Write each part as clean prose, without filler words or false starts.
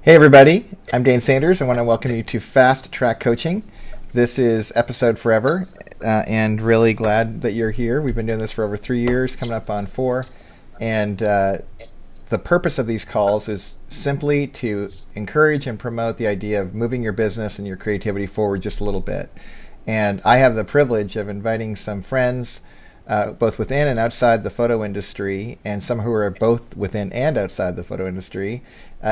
Hey everybody, I'm Dane Sanders. I want to welcome you to Fast Track Coaching. This is episode forever, and really glad that you're here. We've been doing this for over 3 years, coming up on 4, and the purpose of these calls is simply to encourage and promote the idea of moving your business and your creativity forward just a little bit. And I have the privilege of inviting some friends, both within and outside the photo industry, and some who are both within and outside the photo industry,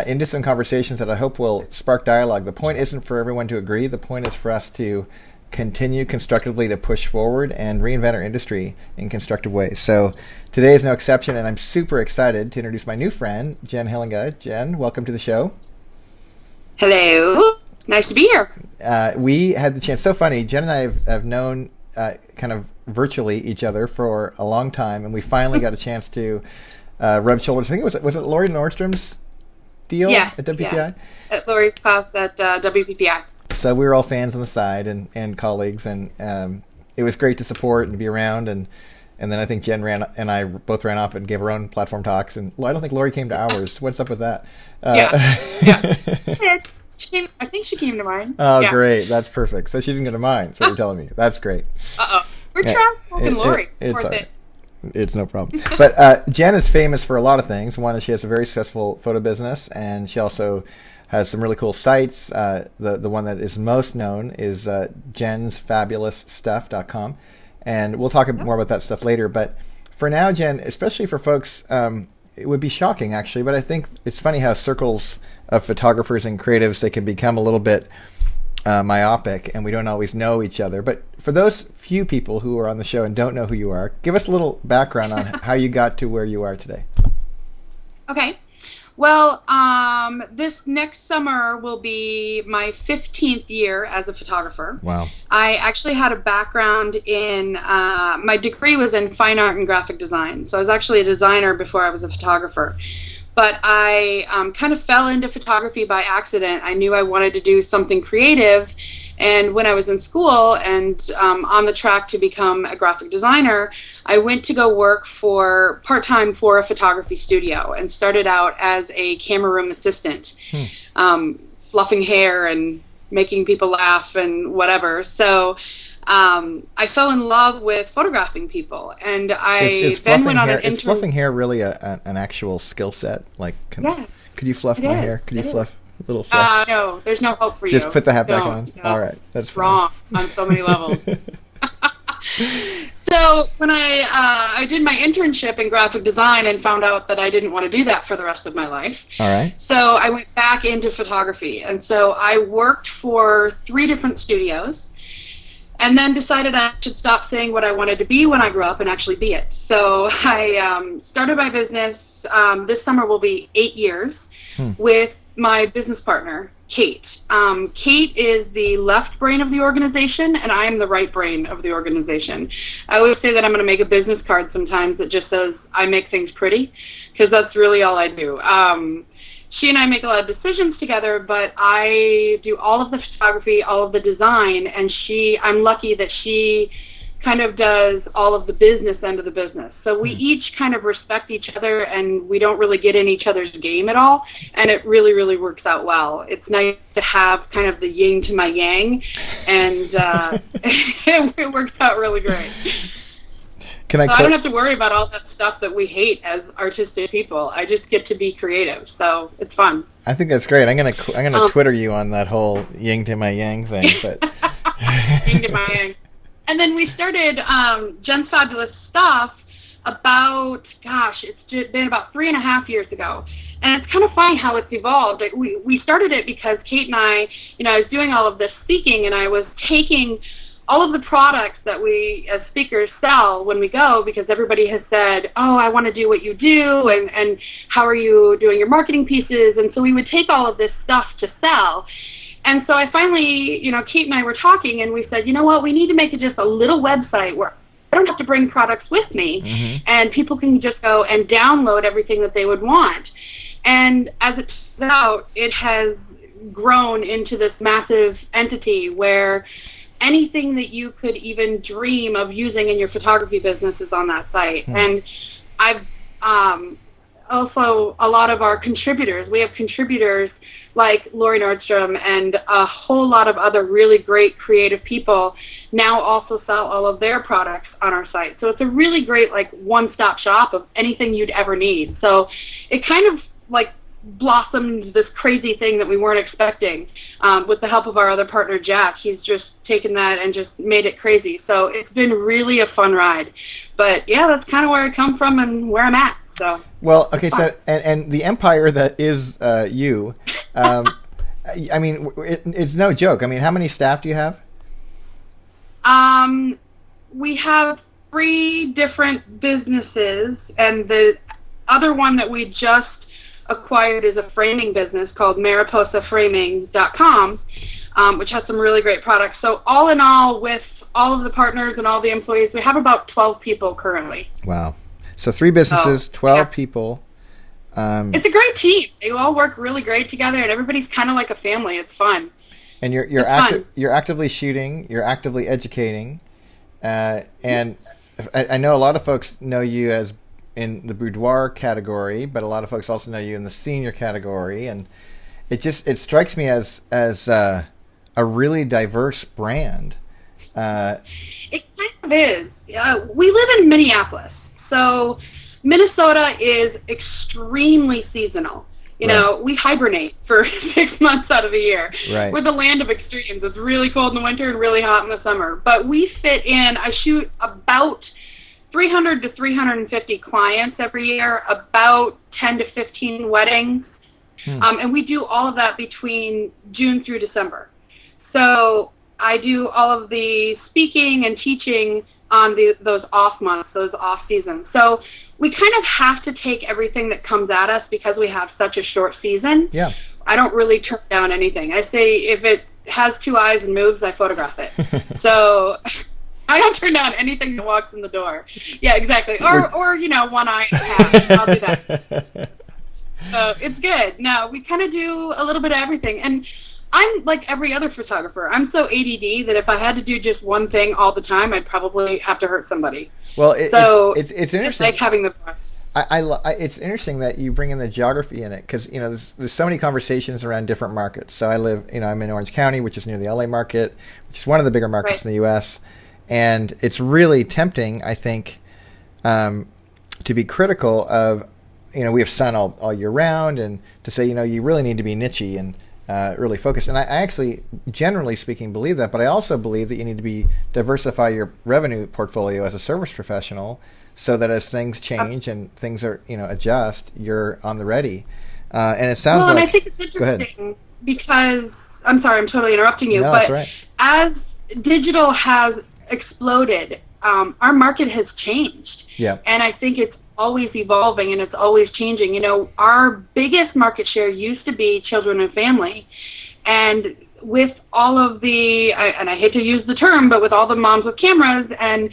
into some conversations that I hope will spark dialogue. The point isn't for everyone to agree. The point is for us to continue constructively to push forward and reinvent our industry in constructive ways. So today is no exception, and I'm super excited to introduce my new friend, Jen Hillinga. Jen, welcome to the show. Hello. Nice to be here. We had the chance. So funny. Jen and I have known kind of virtually each other for a long time, and we finally got a chance to rub shoulders. I think was it Lori Nordstrom's deal at WPPI? Yeah. At Lori's class at WPPI. So we were all fans on the side and colleagues, and it was great to support and be around. And then I think Jen and I both ran off and gave our own platform talks. And I don't think Lori came to ours. What's up with that? Yeah. I think she came to mine. Oh, yeah. Great. That's perfect. So she didn't go to mine. So you're telling me. That's great. We're trash-talking Lori. It's no problem. But Jen is famous for a lot of things. One is she has a very successful photo business, and she also has some really cool sites. The one that is most known is jensfabulousstuff.com. And we'll talk more about that stuff later. But for now, Jen, especially for folks, it would be shocking, actually, but I think it's funny how circles of photographers and creatives, they can become a little bit myopic, and we don't always know each other. But for those few people who are on the show and don't know who you are, give us a little background on how you got to where you are today. Okay. Well, this next summer will be my 15th year as a photographer. Wow. I actually had a background in, my degree was in fine art and graphic design. So I was actually a designer before I was a photographer. But I kind of fell into photography by accident. I knew I wanted to do something creative. And when I was in school and on the track to become a graphic designer, I went to go work part-time for a photography studio and started out as a camera room assistant, fluffing hair and making people laugh and whatever. So I fell in love with photographing people, and I then went on an intern. Is fluffing hair really an actual skill set? Like, could you fluff my hair? Could you fluff? Little fluff. No, there's no hope for you. Just put the hat back on. No. All right, that's wrong on so many levels. So when I did my internship in graphic design and found out that I didn't want to do that for the rest of my life. All right. So I went back into photography, and so I worked for 3 different studios, and then decided I should stop saying what I wanted to be when I grew up and actually be it. So I started my business. This summer will be 8 years with my business partner, Kate. Kate is the left brain of the organization, and I am the right brain of the organization. I always say that I'm going to make a business card sometimes that just says, I make things pretty, because that's really all I do. She and I make a lot of decisions together, but I do all of the photography, all of the design, and I'm lucky that she kind of does all of the business end of the business. So we each kind of respect each other, and we don't really get in each other's game at all, and it really, really works out well. It's nice to have kind of the yin to my yang, and it works out really great. I don't have to worry about all that stuff that we hate as artistic people. I just get to be creative, so it's fun. I think that's great. I'm gonna Twitter you on that whole yin to my yang thing, but yin to my yang. And then we started Jen's Fabulous Stuff it's been about 3.5 years ago. And it's kind of funny how it's evolved. We started it because Kate and I was doing all of this speaking, and I was taking all of the products that we as speakers sell when we go, because everybody has said, oh, I want to do what you do, and how are you doing your marketing pieces? And so we would take all of this stuff to sell. And so I finally, Kate and I were talking, and we said, you know what, we need to make it just a little website where I don't have to bring products with me, and people can just go and download everything that they would want. And as it turns out, it has grown into this massive entity where anything that you could even dream of using in your photography business is on that site. And I've also a lot of our contributors. We have contributors like Lori Nordstrom and a whole lot of other really great creative people now also sell all of their products on our site. So it's a really great like one-stop shop of anything you'd ever need. So it kind of like blossomed this crazy thing that we weren't expecting. With the help of our other partner, Jack, he's just taken that and just made it crazy. So it's been really a fun ride. But yeah, that's kind of where I come from and where I'm at. So well, okay, so and the empire that is you, I mean, it's no joke. I mean, how many staff do you have? We have 3 different businesses, and the other one that we just acquired is a framing business called MariposaFraming.com, which has some really great products. So all in all, with all of the partners and all the employees, we have about 12 people currently. Wow. So 3 businesses, 12 people. It's a great team. They all work really great together, and everybody's kind of like a family. It's fun. And you're actively shooting, you're actively educating, and I know a lot of folks know you as in the boudoir category, but a lot of folks also know you in the senior category, and it strikes me as a really diverse brand. It kind of is. We live in Minneapolis, so Minnesota is extremely seasonal. You know, we hibernate for 6 months out of the year. Right. We're the land of extremes. It's really cold in the winter and really hot in the summer. But we fit in, I shoot about 300 to 350 clients every year, about 10 to 15 weddings. And we do all of that between June through December. So I do all of the speaking and teaching on those off months, those off seasons. So we kind of have to take everything that comes at us because we have such a short season. Yeah. I don't really turn down anything. I say if it has 2 eyes and moves, I photograph it. So I don't turn down anything that walks in the door. Yeah, exactly. Or you know, 1 eye and a half. I'll do that. So it's good. No, we kind of do a little bit of everything. And I'm like every other photographer. I'm so ADD that if I had to do just one thing all the time, I'd probably have to hurt somebody. Well, it's interesting. It's like having the. It's interesting that you bring in the geography in it because you know there's so many conversations around different markets. So I'm in Orange County, which is near the LA market, which is one of the bigger markets in the U.S. And it's really tempting, I think, to be critical of we have sun all year round, and to say you really need to be niche-y and really focused. And I actually, generally speaking, believe that, but I also believe that you need to diversify your revenue portfolio as a service professional so that as things change and things are, adjust, you're on the ready. And it sounds and I think it's interesting because, I'm sorry, I'm totally interrupting you, no, but that's right. As digital has exploded, our market has changed. Yeah. And I think it's always evolving and it's always changing. Our biggest market share used to be children and family. And with all of the, and I hate to use the term, but with all the moms with cameras and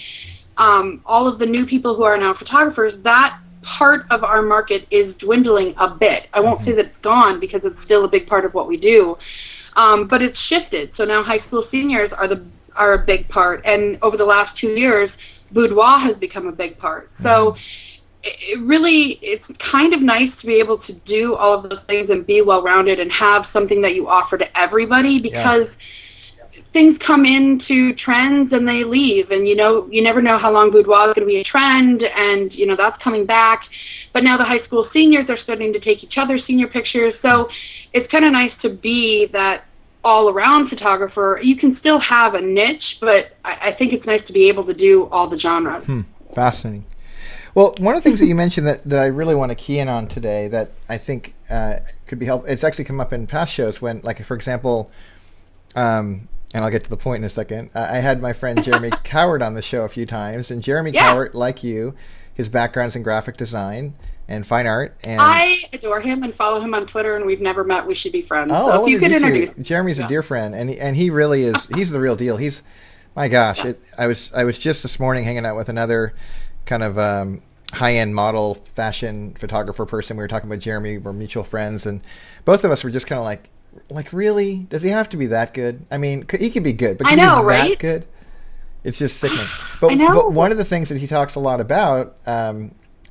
all of the new people who are now photographers, that part of our market is dwindling a bit. I won't say that it's gone because it's still a big part of what we do, but it's shifted. So now high school seniors are a big part. And over the last 2 years, boudoir has become a big part. So it's kind of nice to be able to do all of those things and be well-rounded and have something that you offer to everybody because things come into trends and they leave, and you never know how long boudoir is going to be a trend, and that's coming back. But now the high school seniors are starting to take each other's senior pictures, so it's kind of nice to be that all-around photographer. You can still have a niche, but I think it's nice to be able to do all the genres. Fascinating. Well, one of the things that you mentioned that I really want to key in on today that I think could be helpful, it's actually come up in past shows when, like, for example, and I'll get to the point in a second, I had my friend Jeremy Cowart on the show a few times, and Jeremy Cowart, like you, his background's in graphic design and fine art. And I adore him and follow him on Twitter, and we've never met. We should be friends. Oh, so if you could introduce him. Jeremy's a dear friend, and he really is. He's the real deal. He's, my gosh, I was just this morning hanging out with another kind of high-end model fashion photographer person. We were talking about Jeremy. We're mutual friends, and both of us were just kind of like, really? Does he have to be that good? I mean, he could be good, but can he be that good? It's just sickening. But one of the things that he talks a lot about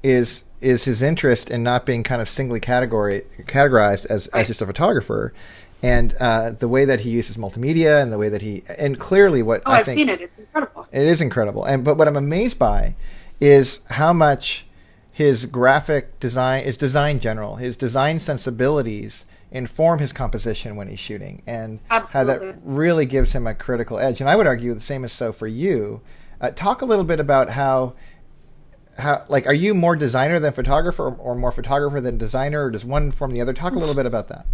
is his interest in not being kind of singly categorized as just a photographer, and the way that he uses multimedia and the way that and clearly what I think I've seen it. It's incredible. It is incredible. But what I'm amazed by is how much his graphic design is design general. His design sensibilities inform his composition when he's shooting, and Absolutely. how that really gives him a critical edge. And I would argue the same is so for you. Talk a little bit about how like, are you more designer than photographer, or more photographer than designer, or does one inform the other? Talk a little bit about that.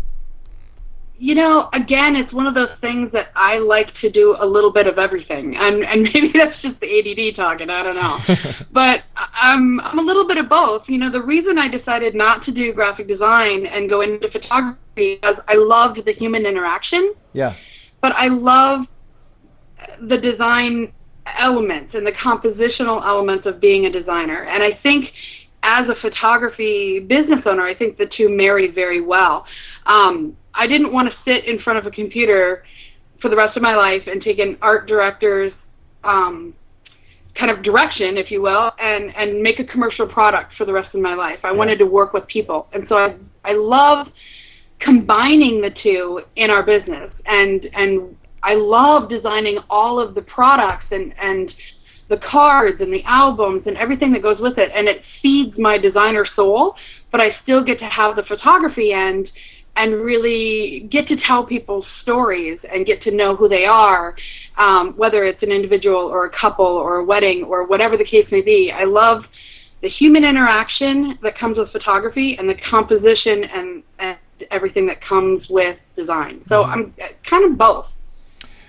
Again, it's one of those things that I like to do a little bit of everything, and maybe that's just the ADD talking, I don't know. But I'm a little bit of both. The reason I decided not to do graphic design and go into photography is I loved the human interaction. Yeah. But I love the design elements and the compositional elements of being a designer. And I think as a photography business owner, I think the two marry very well. I didn't want to sit in front of a computer for the rest of my life and take an art director's kind of direction, if you will, and make a commercial product for the rest of my life. I wanted to work with people. And so I love combining the two in our business. And I love designing all of the products and the cards and the albums and everything that goes with it. And it feeds my designer soul, but I still get to have the photography end and really get to tell people's stories and get to know who they are, whether it's an individual or a couple or a wedding or whatever the case may be. I love the human interaction that comes with photography and the composition and everything that comes with design. So I'm kind of both.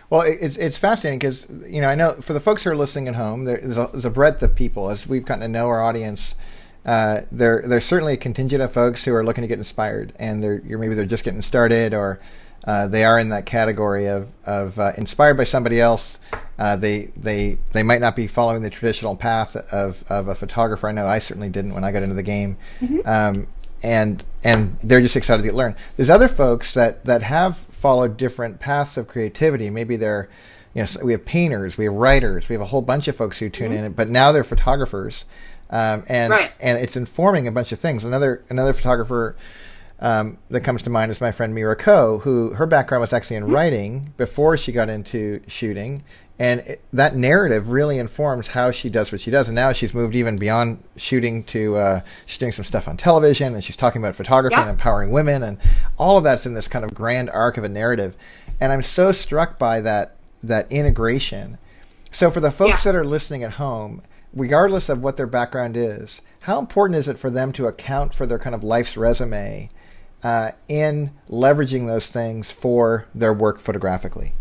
Well, it's fascinating because, I know for the folks who are listening at home, there's a breadth of people. As we've gotten to know our audience, there's certainly a contingent of folks who are looking to get inspired, and maybe they're just getting started, or they are in that category of inspired by somebody else. They might not be following the traditional path of a photographer. I know I certainly didn't when I got into the game. And they're just excited to learn. There's other folks that have followed different paths of creativity. Maybe they're, we have painters, we have writers, we have a whole bunch of folks who tune in, but now they're photographers, and it's informing a bunch of things. Another photographer that comes to mind is my friend Mira Ko, who her background was actually in writing before she got into shooting. And that narrative really informs how she does what she does. And now she's moved even beyond shooting to she's doing some stuff on television, and she's talking about photography and empowering women, and all of that's in this kind of grand arc of a narrative. And I'm so struck by that integration. So for the folks that are listening at home, regardless of what their background is, how important is it for them to account for their kind of life's resume in leveraging those things for their work photographically?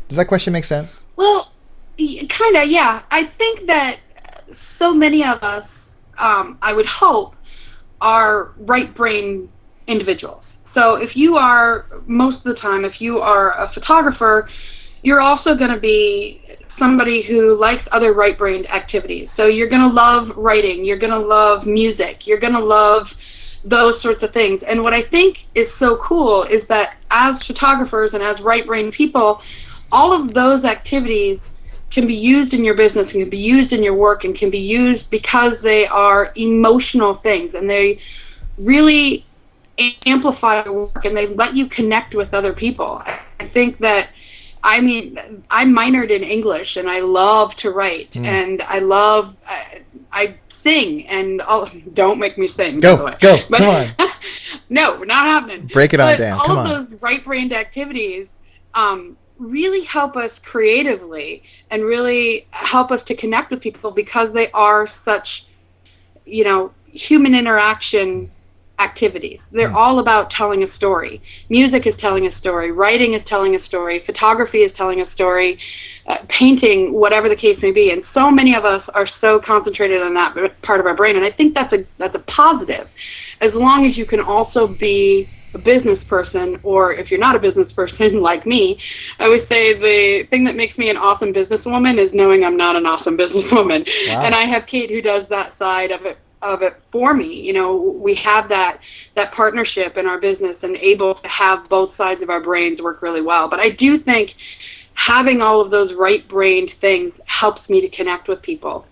Does that question make sense? Well, kind of, yeah. I think that so many of us, I would hope, are right-brain individuals. So if you are, most of the time, if you are a photographer, you're also going to be somebody who likes other right-brained activities. So you're going to love writing, you're going to love music, you're going to love those sorts of things. And what I think is so cool is that as photographers and as right-brained people, all of those activities can be used in your business and can be used in your work and can be used because they are emotional things, and they really amplify your work and they let you connect with other people. I think that, I minored in English and I love to write and I sing, and don't make me sing. Go, come on. No, not happening. Break it on down, come on. All of those right-brained activities really help us creatively and really help us to connect with people because they are such, human interaction activities. They're all about telling a story. Music is telling a story. Writing is telling a story. Photography is telling a story. Painting, whatever the case may be. And so many of us are so concentrated on that part of our brain. And I think that's a positive, as long as you can also be a business person, or if you're not a business person like me, I always say the thing that makes me an awesome businesswoman is knowing I'm not an awesome businesswoman. Wow. And I have Kate who does that side of it for me. We have that partnership in our business and able to have both sides of our brains work really well. But I do think having all of those right-brained things helps me to connect with people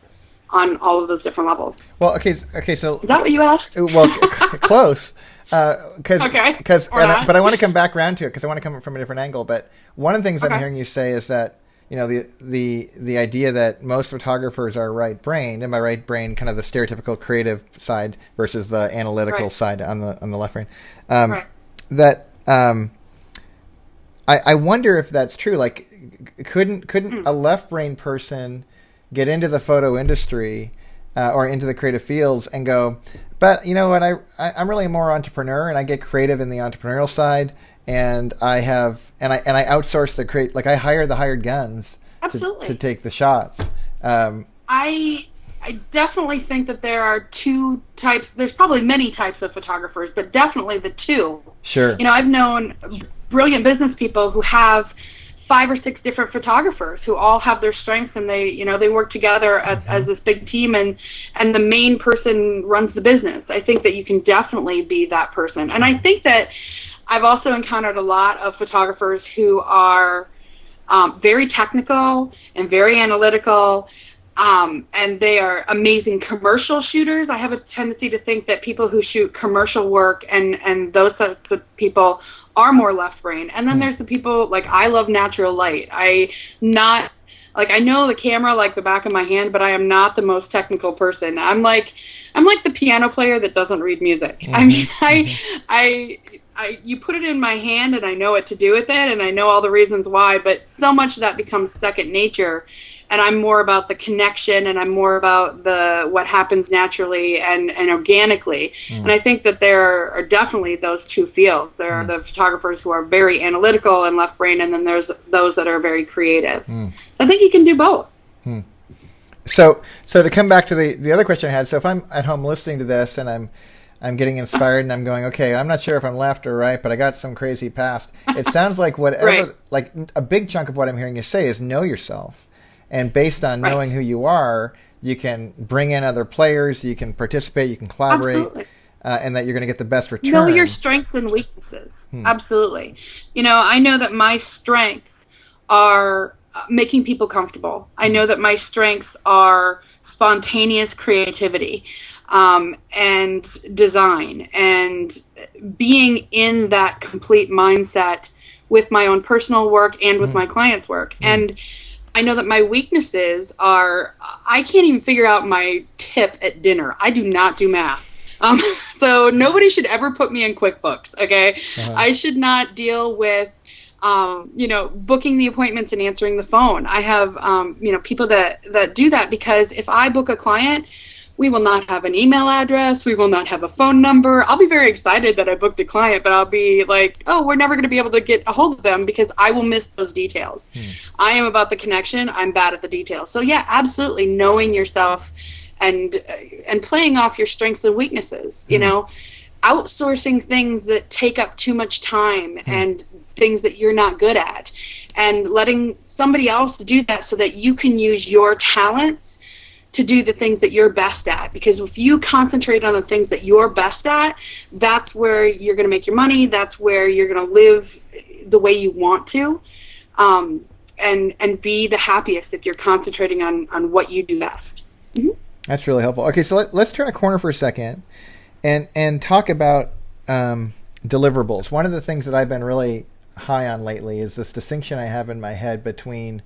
on all of those different levels. Well, okay, so Is that what you asked? Well, close. But I want to come back around to it because I want to come from a different angle. But one of the things I'm hearing you say is that, you know, the idea that most photographers are right-brained, and by right-brained, kind of the stereotypical creative side versus the analytical side on the left brain. That I wonder if that's true. Like, couldn't a left-brained person get into the photo industry or into the creative fields and go, but you know what, I'm really more entrepreneur, and I get creative in the entrepreneurial side, and I outsource the create, like I hire the hired guns to take the shots. I definitely think that there are two types. There's probably many types of photographers, but definitely the two. Sure. You know, I've known brilliant business people who have 5 or 6 different photographers who all have their strengths, and they work together as this big team, and the main person runs the business. I think that you can definitely be that person. And I think that I've also encountered a lot of photographers who are very technical and very analytical, and they are amazing commercial shooters. I have a tendency to think that people who shoot commercial work and those sorts of people are more left brain. And then there's the people, like, I love natural light. I know the camera like the back of my hand, but I am not the most technical person. I'm like the piano player that doesn't read music. I mean, you put it in my hand and I know what to do with it, and I know all the reasons why, but so much of that becomes second nature. And I'm more about the connection, and I'm more about what happens naturally and organically. And I think that there are definitely those two fields. There are the photographers who are very analytical and left brain, and then there's those that are very creative. I think you can do both. So to come back to the other question I had, so if I'm at home listening to this and I'm getting inspired and I'm going, okay, I'm not sure if I'm left or right, but I got some crazy past. It sounds like whatever, like a big chunk of what I'm hearing you say is know yourself. And based on knowing who you are, you can bring in other players, you can participate, you can collaborate, and that you're going to get the best return. Know your strengths and weaknesses. Absolutely. You know, I know that my strengths are making people comfortable. I know that my strengths are spontaneous creativity and design, and being in that complete mindset with my own personal work and with my clients' work. And I know that my weaknesses are, I can't even figure out my tip at dinner. I do not do math. So nobody should ever put me in QuickBooks, okay? I should not deal with, booking the appointments and answering the phone. I have, people that do that, because if I book a client, we will not have an email address. We will not have a phone number. I'll be very excited that I booked a client, but I'll be like, oh, we're never going to be able to get a hold of them because I will miss those details. I am about the connection. I'm bad at the details. So, yeah, absolutely knowing yourself and playing off your strengths and weaknesses, you know, outsourcing things that take up too much time and things that you're not good at, and letting somebody else do that so that you can use your talents to do the things that you're best at. Because if you concentrate on the things that you're best at, that's where you're going to make your money, that's where you're going to live the way you want to, and be the happiest if you're concentrating on what you do best. That's really helpful. Okay, so let's turn a corner for a second and talk about deliverables. One of the things that I've been really high on lately is this distinction I have in my head between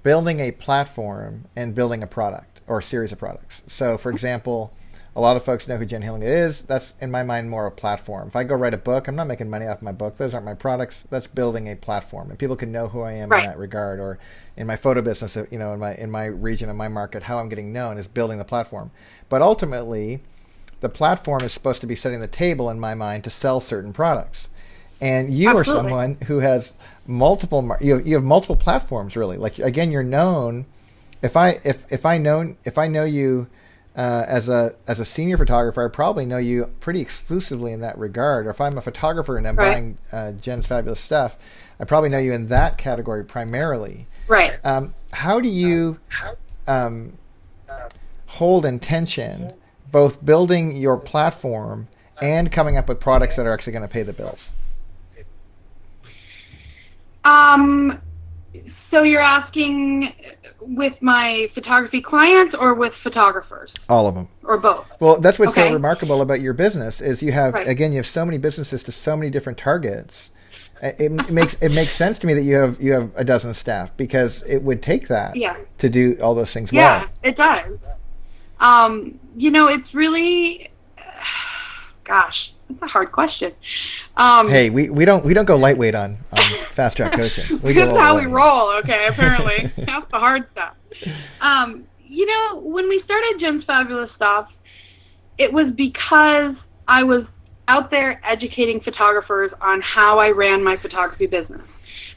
building a platform and building a product or a series of products. So, for example, a lot of folks know who Jen Hillinger is. That's, in my mind, more a platform. If I go write a book, I'm not making money off my book. Those aren't my products. That's building a platform, and people can know who I am in that regard. Or in my photo business, you know, in my region, in my market, how I'm getting known is building the platform. But ultimately, the platform is supposed to be setting the table, in my mind, to sell certain products. And you are someone who has multiple. You have multiple platforms, really. Like, again, you're known. If I know you as a senior photographer, I probably know you pretty exclusively in that regard. Or if I'm a photographer and I'm buying Jen's fabulous stuff, I probably know you in that category primarily. Right. How do you hold in tension both building your platform and coming up with products that are actually going to pay the bills? So you're asking with my photography clients or with photographers? All of them. Or both? Well, that's what's so Okay. remarkable about your business is you have, Right. again, you have so many businesses to so many different targets. It makes sense to me that you have a dozen staff because it would take that Yeah. to do all those things Yeah, well. it does. It's really, gosh, that's a hard question. Hey, we don't go lightweight on fast track coaching. We go That's all the how way. we roll, okay, apparently. That's the hard stuff. When we started Jen's Fabulous Stuff, it was because I was out there educating photographers on how I ran my photography business.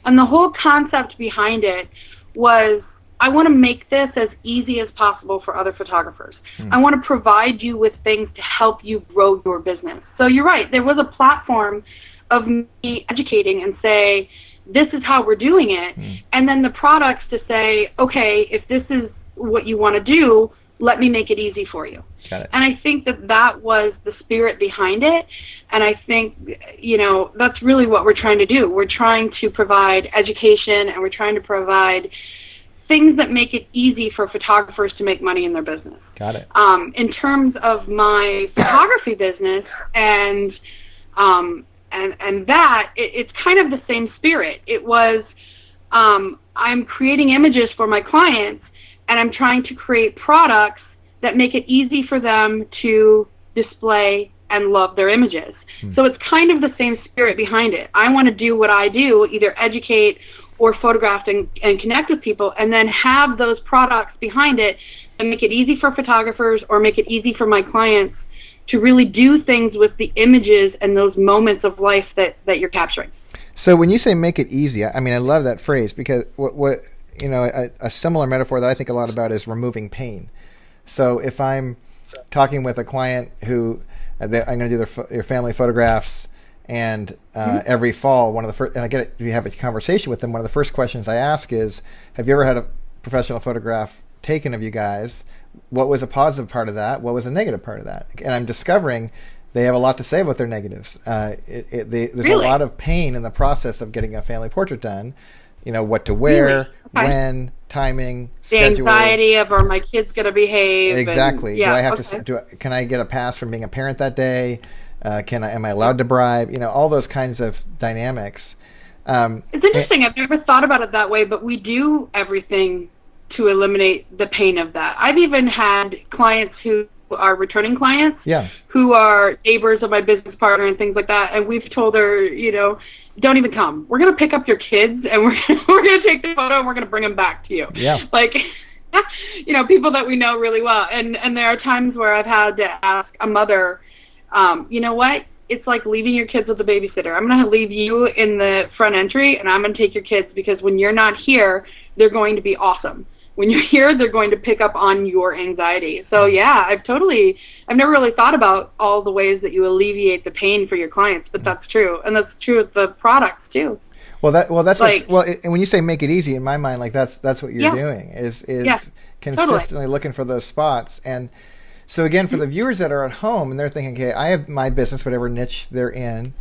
And the whole concept behind it was I want to make this as easy as possible for other photographers. I want to provide you with things to help you grow your business. So you're right, there was a platform of me educating and say, this is how we're doing it. And then the products to say, okay, if this is what you want to do, let me make it easy for you. Got it. And I think that was the spirit behind it. And I think, that's really what we're trying to do. We're trying to provide education and we're trying to provide things that make it easy for photographers to make money in their business. Got it. In terms of my photography business and it's kind of the same spirit. It was, I'm creating images for my clients and I'm trying to create products that make it easy for them to display and love their images. So it's kind of the same spirit behind it. I want to do what I do, either educate or photograph and connect with people, and then have those products behind it and make it easy for photographers or make it easy for my clients to really do things with the images and those moments of life that you're capturing. So when you say make it easy, I mean, I love that phrase because what a similar metaphor that I think a lot about is removing pain. So if I'm talking with a client who I'm going to do their family photographs, and every fall, one of the first, and we have a conversation with them. One of the first questions I ask is, "Have you ever had a professional photograph taken of you guys? What was a positive part of that? What was a negative part of that?" And I'm discovering they have a lot to say about their negatives. There's Really? a lot of pain in the process of getting a family portrait done. What to wear, Really? Okay. when, timing, The schedules. anxiety of, are my kids going to behave? Exactly. And, yeah, do I have okay. to? Can I get a pass from being a parent that day? Am I allowed to bribe? All those kinds of dynamics. It's interesting. I've never thought about it that way, but we do everything to eliminate the pain of that. I've even had clients who are returning clients, Yeah. who are neighbors of my business partner and things like that, and we've told her, don't even come. We're going to pick up your kids, and we're going to take the photo, and we're going to bring them back to you. Yeah. Like, people that we know really well. And there are times where I've had to ask a mother, you know what? It's like leaving your kids with a babysitter. I'm going to leave you in the front entry, and I'm going to take your kids because when you're not here, they're going to be awesome. When you're here, they're going to pick up on your anxiety. So, yeah, I've never really thought about all the ways that you alleviate the pain for your clients, but that's true. And that's true with the products, too. That's like, and when you say make it easy, in my mind, like that's what you're doing is consistently looking for those spots. And so again, for the viewers that are at home and they're thinking, okay, I have my business, whatever niche they're in.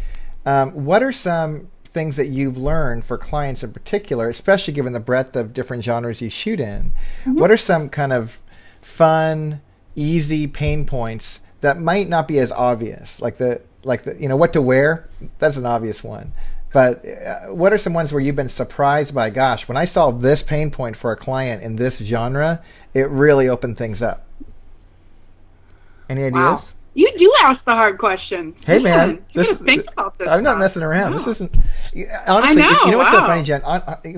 What are some things that you've learned for clients in particular, especially given the breadth of different genres you shoot in? What are some kind of fun, easy pain points that might not be as obvious, like the what to wear? That's an obvious one. But what are some ones where you've been surprised by, gosh, when I solved this pain point for a client in this genre, it really opened things up? Any ideas? Wow. You do ask the hard questions. Hey, man. Think about this. I'm not messing around. Wow. This isn't... Honestly, I know, you know what's so wow. funny, Jen?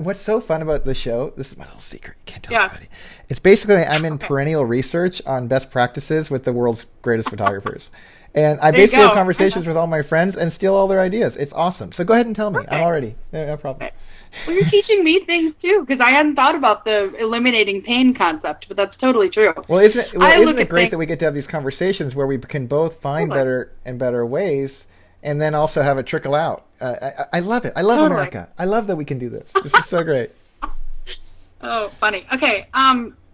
What's so fun about the show, this is my little secret. You can't tell Yeah. anybody. It's basically I'm in perennial research on best practices with the world's greatest photographers. And I There you basically have go. conversations with all my friends and steal all their ideas. It's awesome. So go ahead and tell me. Perfect. I'm already... No problem. Well, you're teaching me things, too, because I hadn't thought about the eliminating pain concept, but that's totally true. Well, isn't it great things- that we get to have these conversations where we can both find better and better ways and then also have it trickle out? I love it. I love Totally. America. I love that we can do this. This is so great. Oh, funny. Okay,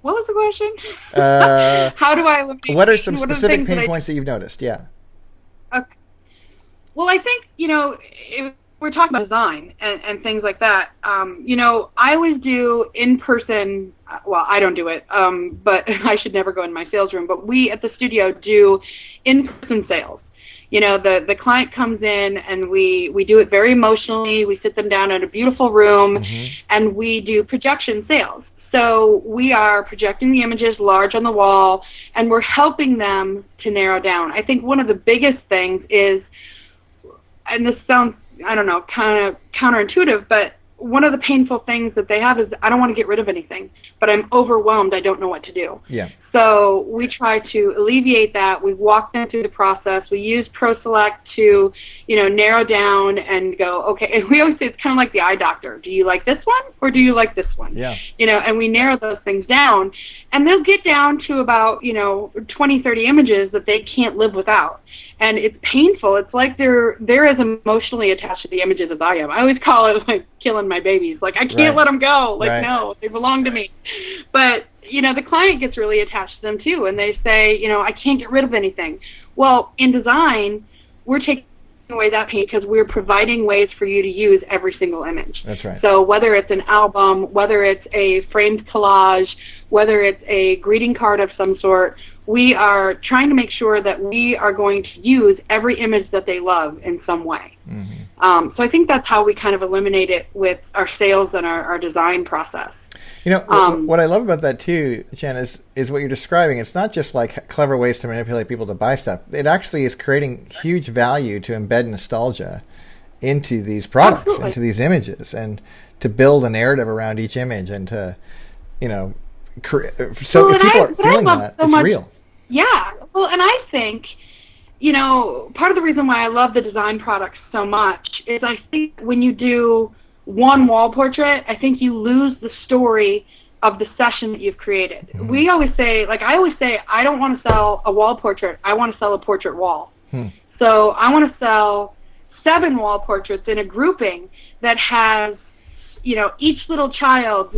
what was the question? How do I eliminate What are pain? some What the specific things that pain I- points that you've noticed? Yeah. Okay. Well, I think, we're talking about design and things like that, you know, I always do in-person, well, I don't do it, but I should never go in my sales room, but we at the studio do in-person sales. You know, the client comes in and we do it very emotionally. We sit them down in a beautiful room and we do projection sales. So we are projecting the images large on the wall and we're helping them to narrow down. I think one of the biggest things is, and this sounds, I don't know, kind of counterintuitive, but one of the painful things that they have is I don't want to get rid of anything, but I'm overwhelmed. I don't know what to do. Yeah. So we try to alleviate that. We walk them through the process. We use ProSelect to, you know, narrow down and go, okay. And we always say it's kind of like the eye doctor. Do you like this one or do you like this one? Yeah. You know, and we narrow those things down. And they'll get down to about, you know, 20, 30 images that they can't live without. And it's painful. It's like they're as emotionally attached to the images as I am. I always call it like killing my babies. Like, I can't let them go. Like, no, they belong to me. But, you know, the client gets really attached to them too. And they say, you know, I can't get rid of anything. Well, in design, we're taking away that pain because we're providing ways for you to use every single image. That's right. So whether it's an album, whether it's a framed collage, whether it's a greeting card of some sort, we are trying to make sure that we are going to use every image that they love in some way. So I think that's how we kind of eliminate it with our sales and our design process. You know, what I love about that too, Jen, is what you're describing. It's not just like clever ways to manipulate people to buy stuff. It actually is creating huge value to embed nostalgia into these products, into these images, and to build a narrative around each image, and to, you know, so if people are feeling that, it's real. Yeah. Well, and I think, you know, part of the reason why I love the design products so much is I think when you do one wall portrait, I think you lose the story of the session that you've created. We always say, like I always say, I don't want to sell a wall portrait. I want to sell a portrait wall. So I want to sell 7 wall portraits in a grouping that has, you know, each little child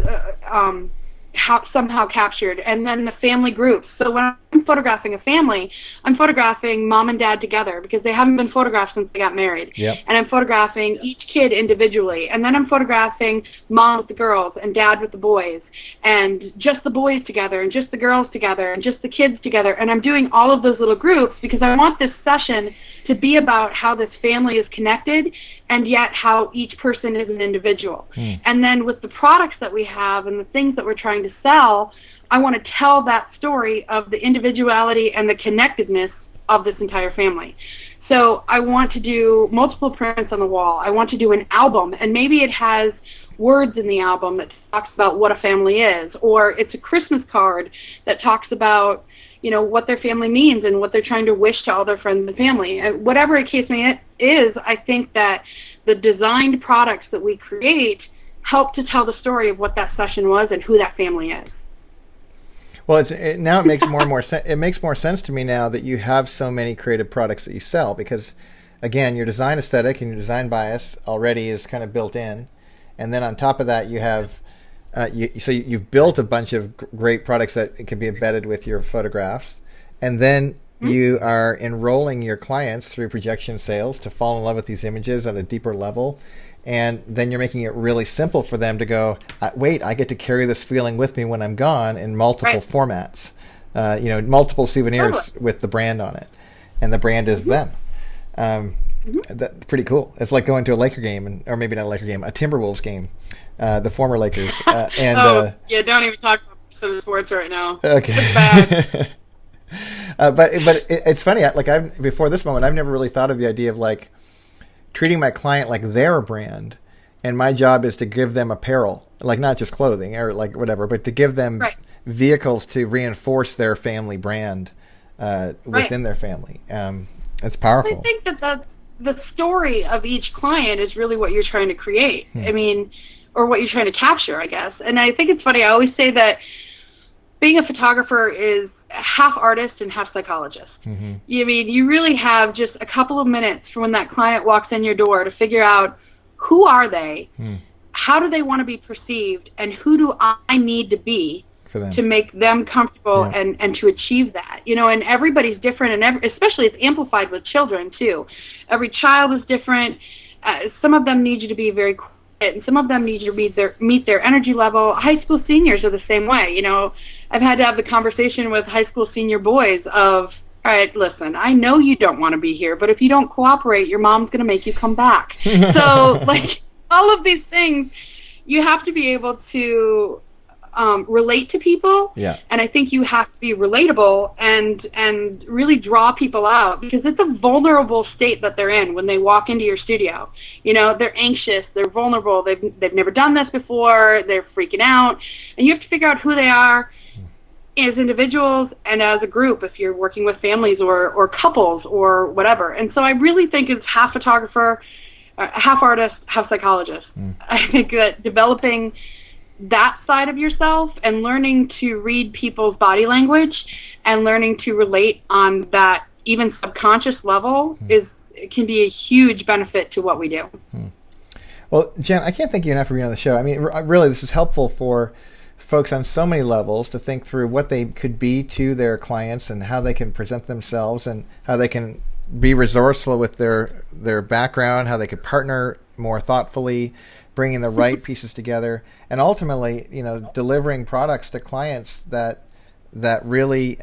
somehow captured, and then the family groups. So when I'm photographing a family, I'm photographing mom and dad together because they haven't been photographed since they got married. Yep. And I'm photographing each kid individually, and then I'm photographing mom with the girls and dad with the boys, and just the boys together and just the girls together and just the kids together, and I'm doing all of those little groups because I want this session to be about how this family is connected and yet how each person is an individual. And then with the products that we have and the things that we're trying to sell, I want to tell that story of the individuality and the connectedness of this entire family. So I want to do multiple prints on the wall. I want to do an album, and maybe it has words in the album that talks about what a family is, or it's a Christmas card that talks about, you know, what their family means and what they're trying to wish to all their friends and family. And whatever the case may is, I think that the designed products that we create help to tell the story of what that session was and who that family is. Well, now it makes more and more sense. It makes more sense to me now that you have so many creative products that you sell, because, again, your design aesthetic and your design bias already is kind of built in, and then on top of that, you have you've built a bunch of great products that can be embedded with your photographs, and then you are enrolling your clients through projection sales to fall in love with these images at a deeper level. And then you're making it really simple for them to go, wait, I get to carry this feeling with me when I'm gone in multiple formats, you know, multiple souvenirs with the brand on it. And the brand is them. That's pretty cool. It's like going to a Laker game, or maybe not a Laker game, a Timberwolves game, the former Lakers. Yeah, don't even talk about some sports right now. Okay. It's bad. But it's funny. Before this moment, I've never really thought of the idea of like treating my client like they're a brand, and my job is to give them apparel, like not just clothing or like whatever, but to give them vehicles to reinforce their family brand within their family. It's powerful. I think that the story of each client is really what you're trying to create. I mean, or what you're trying to capture, I guess. And I think it's funny. I always say that being a photographer is half artist and half psychologist. You really have just a couple of minutes from when that client walks in your door to figure out who are they, how do they want to be perceived, and who do I need to be to make them comfortable and to achieve that. You know, and everybody's different, and especially it's amplified with children too. Every child is different. Some of them need you to be very quiet, and some of them need you to meet their energy level. High school seniors are the same way. You know, I've had to have the conversation with high school senior boys of, all right, listen, I know you don't want to be here, but if you don't cooperate, your mom's going to make you come back. So, like, all of these things, you have to be able to relate to people. Yeah. And I think you have to be relatable and really draw people out, because it's a vulnerable state that they're in when they walk into your studio. You know, they're anxious, they're vulnerable, they've never done this before, they're freaking out, and you have to figure out who they are as individuals and as a group if you're working with families or couples or whatever. And so I really think it's half photographer, half artist, half psychologist. I think that developing that side of yourself and learning to read people's body language and learning to relate on that even subconscious level can be a huge benefit to what we do. Well, Jen, I can't thank you enough for being on the show. I mean, really, this is helpful for folks on so many levels to think through what they could be to their clients and how they can present themselves and how they can be resourceful with their background, how they could partner more thoughtfully, bringing the right pieces together, and ultimately, you know, delivering products to clients that really,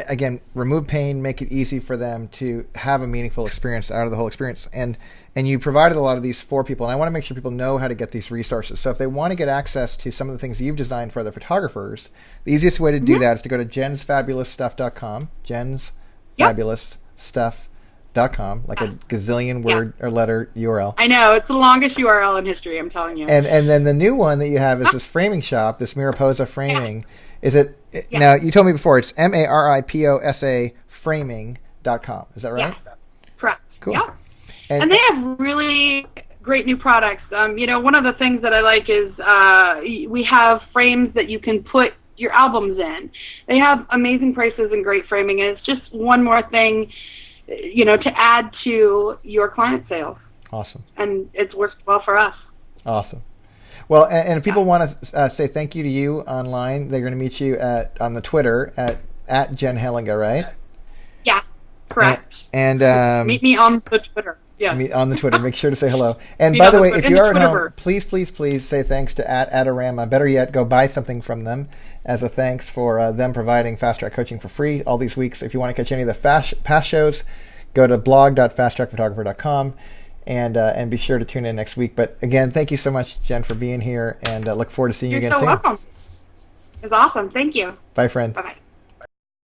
again, remove pain, make it easy for them to have a meaningful experience out of the whole experience. And you provided a lot of these for people, and I want to make sure people know how to get these resources. So if they want to get access to some of the things you've designed for other photographers, the easiest way to do that is to go to jensfabulousstuff.com, jensfabulousstuff.com, like a gazillion word or letter URL. I know, it's the longest URL in history, I'm telling you. And then the new one that you have is this framing shop, this Mariposa framing. Is it, now you told me before, it's MARIPOSA framing.com. Is that right? Yeah, correct. Cool. Yeah. And they have really great new products. You know, one of the things that I like is we have frames that you can put your albums in. They have amazing prices and great framing, and it's just one more thing, you know, to add to your client sales. Awesome. And it's worked well for us. Awesome. Well, and if people want to say thank you to you online, they're going to meet you on the Twitter at Jen Hellinga, right? Yeah, correct. And meet me on the Twitter. Yeah. On the Twitter. Make sure to say hello. And by the way, if you are at home, please say thanks to @Adorama. Better yet, go buy something from them as a thanks for them providing Fast Track coaching for free all these weeks. If you want to catch any of the past shows, go to blog.fasttrackphotographer.com and be sure to tune in next week. But again, thank you so much, Jen, for being here, and look forward to seeing you again soon. You're so welcome. It was awesome. Thank you. Bye, friend. Bye-bye.